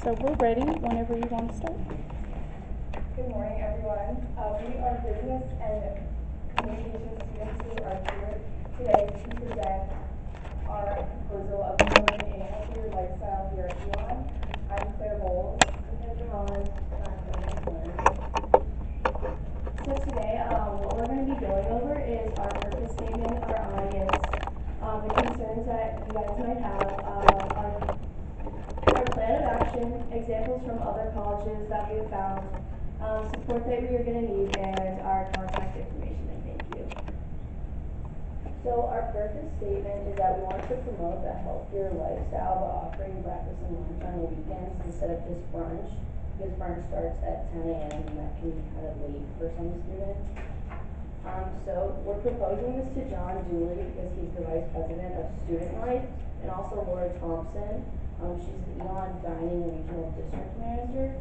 So we're ready whenever you want to start. Good morning, everyone. We are business and communication students who are here today to present our proposal of promoting a healthier lifestyle here at Elon. I'm Clare Bowles. So today, what we're going to be going over is our purpose statement, our audience, the concerns that you guys might have, our plan of action, examples from other colleges that we have found, support that we are going to need, and our contact information. And thank you. So our purpose statement is that we want to promote a healthier lifestyle by offering breakfast and lunch on the weekends instead of just brunch, because brunch starts at 10 a.m. and that can be kind of late for some students. So we're proposing this to John Dooley because he's the Vice President of Student Life, and also Laura Thompson. She's the Elon Dining Regional District Manager.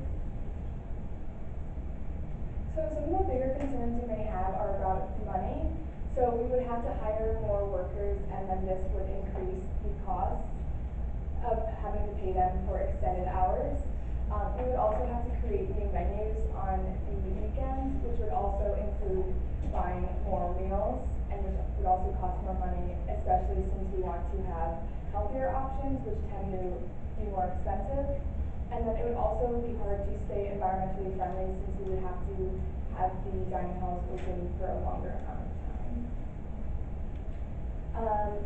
So some of the bigger concerns you may have are about money. So we would have to hire more workers, and then this would increase the cost of having to pay them for extended hours. We would also have to create new menus on the weekends, which would also include buying more meals, and which would also cost more money, especially since we want to have healthier options, which tend to be more expensive. And then it would also be hard to stay environmentally friendly since we would have to have the dining halls open for a longer amount of time.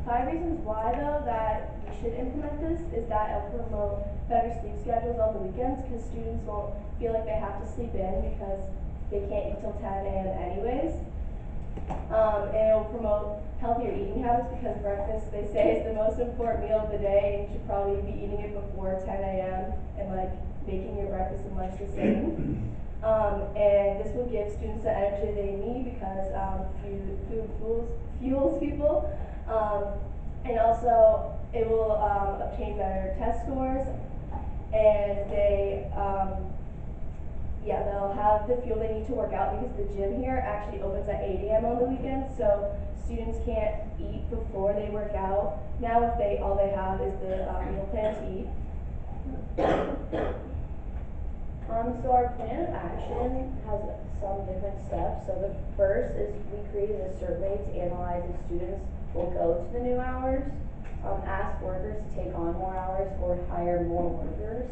5 reasons why though that we should implement this is that it'll promote better sleep schedules on the weekends because students won't feel like they have to sleep in because they can't eat till 10 a.m. anyways. And it'll promote healthier eating habits because breakfast, they say, is the most important meal of the day, and you should probably be eating it before 10 a.m. and like making your breakfast and lunch the same. And this will give students the energy they need because food fuels people. And also it will obtain better test scores, and they'll have the fuel they need to work out because the gym here actually opens at 8 a.m. on the weekends, so students can't eat before they work out. Now if all they have is the meal plan to eat. So our plan of action has some different steps. So the first is we created a survey to analyze if students will go to the new hours, ask workers to take on more hours or hire more workers.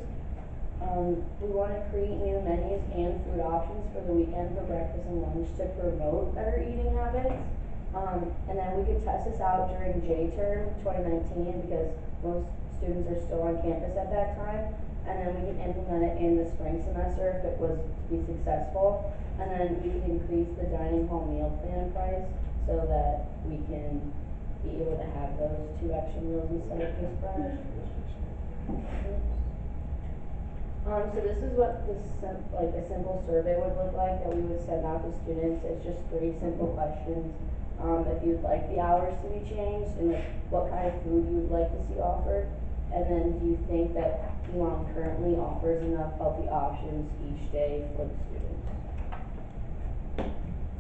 We want to create new menus and food options for the weekend for breakfast and lunch to promote better eating habits. And then we could test this out during J-term 2019 because most students are still on campus at that time. And then we can implement it in the spring semester if it was to be successful. And then we can increase the dining hall meal plan price so that we can be able to have those 2 extra meals instead of just brunch. So this is what a simple survey would look like that we would send out to students. It's just 3 simple questions. If you'd like the hours to be changed and what kind of food you would like to see offered. And then do you think that Elon currently offers enough healthy options each day for the students?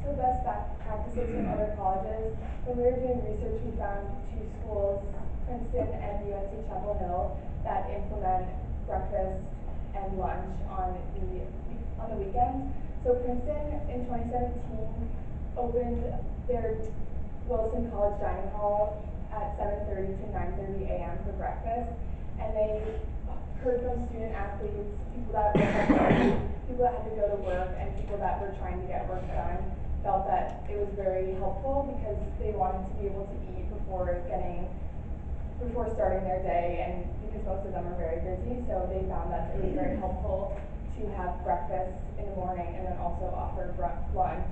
So best practices from other colleges. When we were doing research, we found 2 schools, Princeton and UNC Chapel Hill, that implement breakfast and lunch on the weekends. So Princeton in 2017 opened their Wilson College Dining Hall at 7:30 to 9:30 a.m. for breakfast, and they heard from student athletes, people that had to go to work, and people that were trying to get work done, felt that it was very helpful because they wanted to be able to eat before starting their day, and because most of them are very busy, so they found that it was very helpful to have breakfast in the morning and then also offer lunch,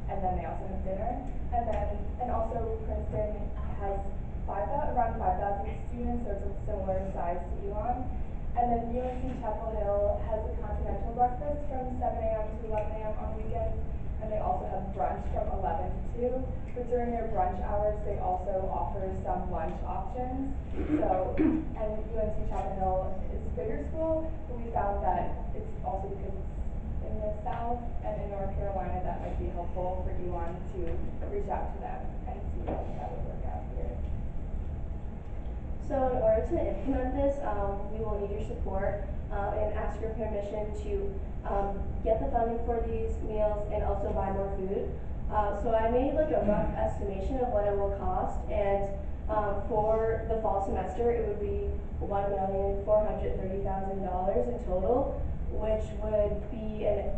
and then they also have dinner. And also Princeton has around 5,000 students, so it's a similar size to Elon. And then UNC Chapel Hill has a continental breakfast from 7 a.m. to 11 a.m. on weekends, and they also have brunch from 11 to 2. But during their brunch hours, they also offer some lunch options. So, and UNC Chapel Hill is a bigger school, but we found that it's also because it's in the South and in North Carolina, that might be helpful for Elon to reach out to them and see if that would work out here. So in order to implement this, we will need your support. and ask your permission to get the funding for these meals and also buy more food. So I made like a rough estimation of what it will cost, and for the fall semester it would be $1,430,000 in total, which would be a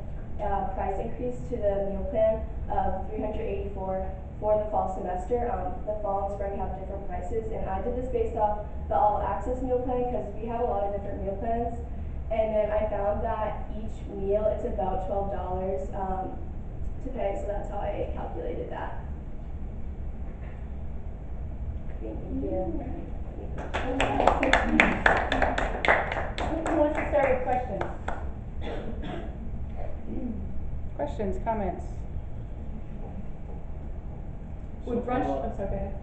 price increase to the meal plan of $384 for the fall semester. The fall and spring have different prices, and I did this based off the all access meal plan because we have a lot of different meal plans. And then I found that each meal it's about $12 to pay, so that's how I calculated that. Thank you. Who wants to start with questions? Questions, comments? Would brunch, oh, sorry, go ahead.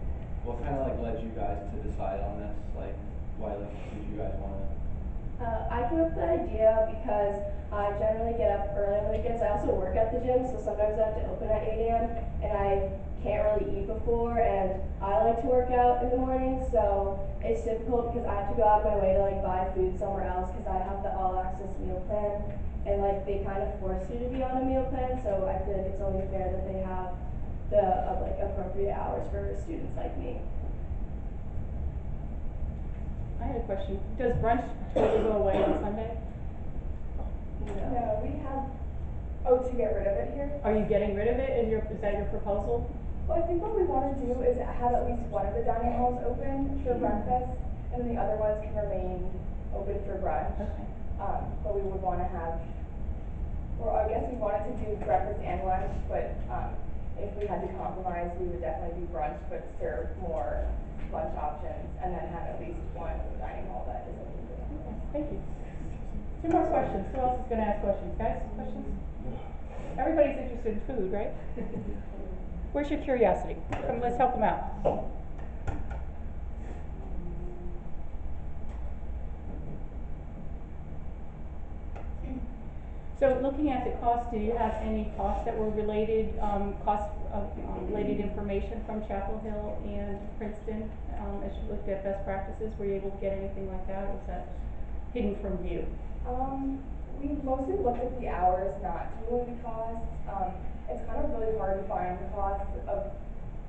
What kind of like led you guys to decide on this? Like, why did you guys want to? I came up with the idea because I generally get up early on the weekends. I also work at the gym, so sometimes I have to open at 8 a.m. and I can't really eat before, and I like to work out in the morning, so it's difficult because I have to go out of my way to like buy food somewhere else because I have the all access meal plan, and like they kind of force you to be on a meal plan, so I feel like it's only fair that they have the like appropriate hours for students like me. I had a question. Does brunch totally go away on Sunday? No, we have, oh, to get rid of it here? Are you getting rid of it? Is that your proposal? Well, I think what we want to do is have at least one of the dining halls open for breakfast, and then the other ones can remain open for brunch. Okay. But we would want to have, or I guess we wanted to do breakfast and lunch, but if we had to compromise, we would definitely do brunch, but serve more lunch options, and then have at least one dining hall that is open for them. Thank you. Two more questions. Who else is going to ask questions? Guys, questions? Everybody's interested in food, right? Where's your curiosity? Come, let's help them out. So looking at the cost, do you have any costs that were related, related information from Chapel Hill and Princeton as you looked at best practices? Were you able to get anything like that, or was that hidden from view? We mostly looked at the hours, not really the costs. It's kind of really hard to find the costs of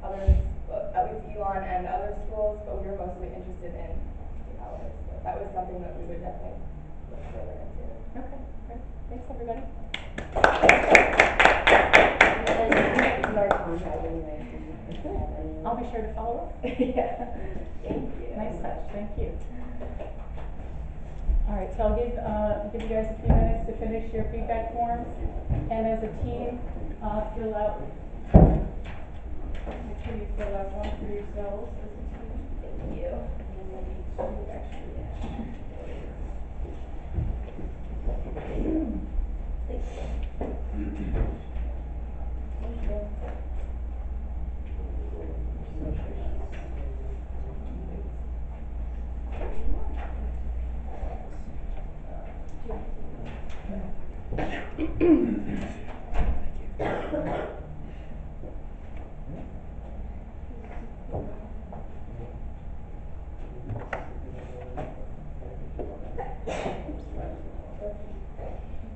others, at least Elon and other schools, but we were mostly interested in the hours. So that was something that we would definitely look further into. Okay, great. Thanks, everybody. I'll be sure to follow up. Yeah. Thank you. Nice touch. Thank you. All right, so I'll give you guys a few minutes to finish your feedback forms, and as a team, fill out. Make sure you fill out one for yourselves as a team. Thank you. And then we'll need to actually.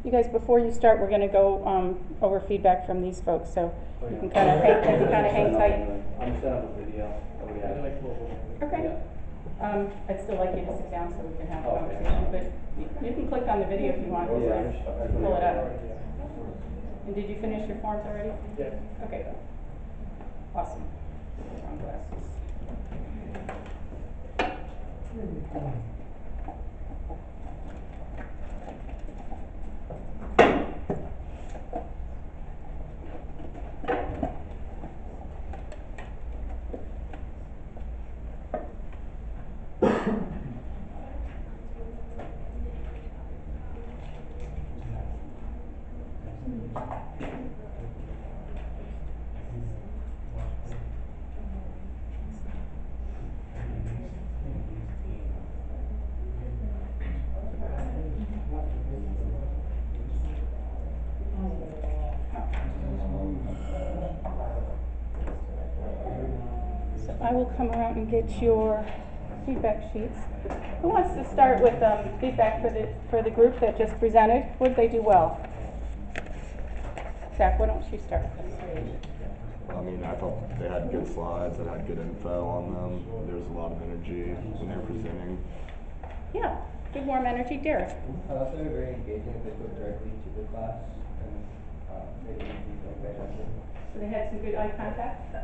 You guys, before you start, we're going to go over feedback from these folks, so you can kind of hang tight. I'm setting up a video. Okay. I'd still like you to sit down so we can have a conversation, but you can click on the video if you want. Pull it up. And did you finish your forms already? Yes. Okay. Awesome. Wrong glasses. I will come around and get your feedback sheets. Who wants to start with feedback for the group that just presented? What did they do well? Zach, why don't you start? I mean, I thought they had good slides that had good info on them. There was a lot of energy when they were presenting. Yeah, good warm energy. Derek? I thought they were very engaging. They spoke directly to the class and made it easy to pay attention. So they had some good eye contact?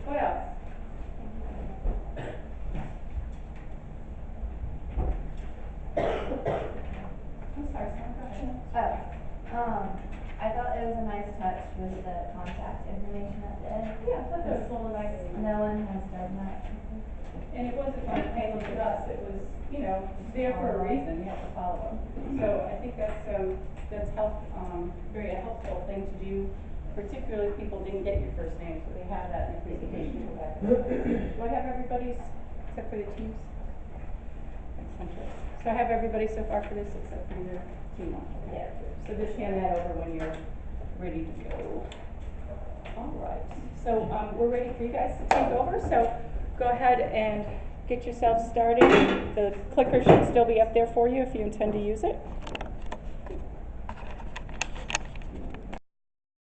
What else? I'm sorry, Sam, go ahead. I thought it was a nice touch with the contact information at the end. Yeah, I thought that was a little nice. No one has done that. And it wasn't like, hey, look at us, it was, you know, there for a reason, you have to follow up. So I think that's very helpful thing to do, particularly if people didn't get your first name, so they have that in the presentation. Do I have everybody's, except for the teams? So I have everybody so far for this, except for your team one? Yeah. So just hand that over when you're ready to go. All right, so we're ready for you guys to take over, so go ahead and get yourself started. The clicker should still be up there for you if you intend to use it.